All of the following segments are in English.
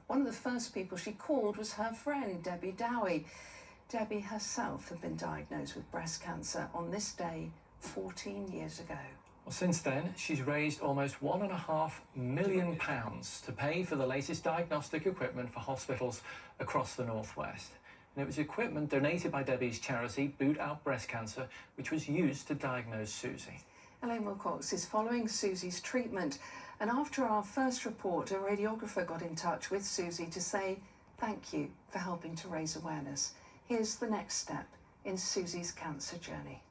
One of the first people she called was her friend, Debbie Dowie. Debbie herself had been diagnosed with breast cancer on this day 14 years ago. Well, since then, she's raised almost £1.5 million to pay for the latest diagnostic equipment for hospitals across the northwest. And it was equipment donated by Debbie's charity, Boot Out Breast Cancer, which was used to diagnose Suzy. Elaine Wilcox is following Suzy's treatment, and after our first report, a radiographer got in touch with Suzy to say thank you for helping to raise awareness. Here's the next step in Suzy's cancer journey.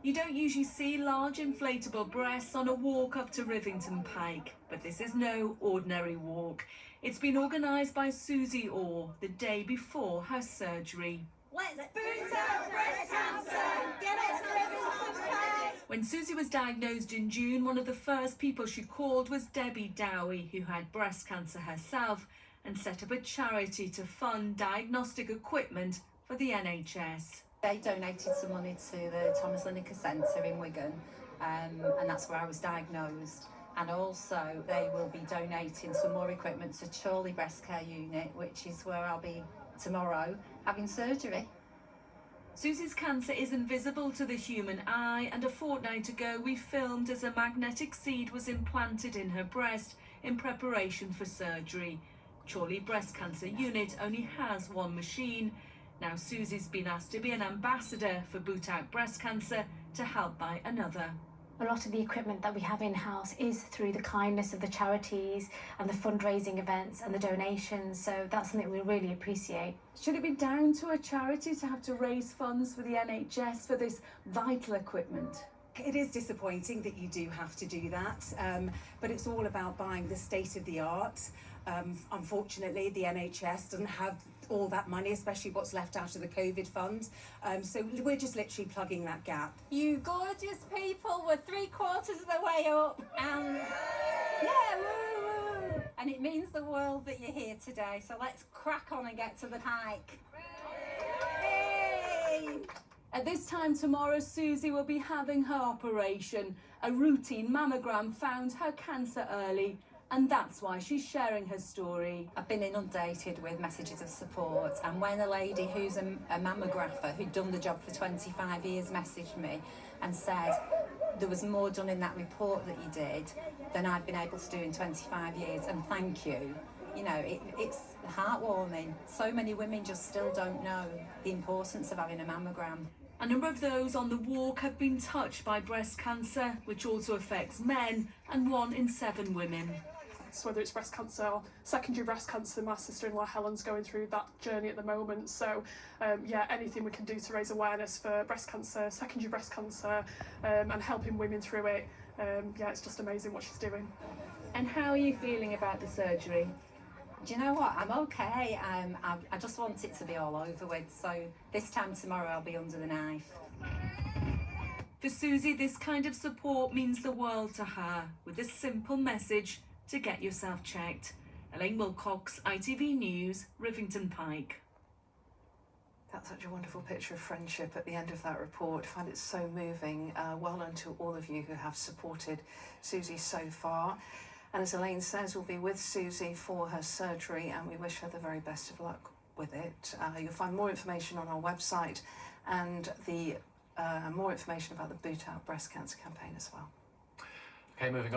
You don't usually see large inflatable breasts on a walk up to Rivington Pike, but this is no ordinary walk. It's been organised by Suzy Orr the day before her surgery. Let's boot out breast cancer! Get it to Rivington Pike! When Suzy was diagnosed in June, one of the first people she called was Debbie Dowie, who had breast cancer herself and set up a charity to fund diagnostic equipment for the NHS. They donated some money to the Thomas Lineker Centre in Wigan, and that's where I was diagnosed. And also they will be donating some more equipment to Chorley Breast Care Unit, which is where I'll be tomorrow having surgery. Suzy's cancer is invisible to the human eye, and a fortnight ago we filmed as a magnetic seed was implanted in her breast in preparation for surgery. Chorley Breast Cancer Unit only has one machine. Now Suzy's been asked to be an ambassador for Boot Out Breast Cancer to help buy another. A lot of the equipment that we have in-house is through the kindness of the charities and the fundraising events and the donations, so that's something we really appreciate. Should it be down to a charity to have to raise funds for the NHS for this vital equipment? It is disappointing that you do have to do that, but it's all about buying the state-of-the-art. Unfortunately, the NHS doesn't have all that money, especially what's left out of the COVID fund. So we're just literally plugging that gap. You gorgeous people, we're 3/4 of the way up, and yeah, woo, woo. And it means the world that you're here today. So let's crack on and get to the Pike. Hey! At this time tomorrow, Suzy will be having her operation. A routine mammogram found her cancer early, and that's why she's sharing her story. I've been inundated with messages of support, and when a lady who's a mammographer who'd done the job for 25 years messaged me and said there was more done in that report that you did than I've been able to do in 25 years, and thank you. You know, it's heartwarming. So many women just still don't know the importance of having a mammogram. A number of those on the walk have been touched by breast cancer, which also affects men, and 1 in 7 women. So whether it's breast cancer or secondary breast cancer, my sister-in-law Helen's going through that journey at the moment. So yeah, anything we can do to raise awareness for breast cancer, secondary breast cancer, and helping women through it, yeah, it's just amazing what she's doing. And how are you feeling about the surgery? Do you know what? I'm okay. I just want it to be all over with. So this time tomorrow I'll be under the knife. For Suzy, this kind of support means the world to her, with a simple message to get yourself checked. Elaine Wilcox, ITV News, Rivington Pike. That's such a wonderful picture of friendship at the end of that report. I find it so moving. Well done to all of you who have supported Suzy so far. And as Elaine says, we'll be with Suzy for her surgery, and we wish her the very best of luck with it. You'll find more information on our website, and the more information about the Boot Out Breast Cancer campaign as well. Okay, moving on.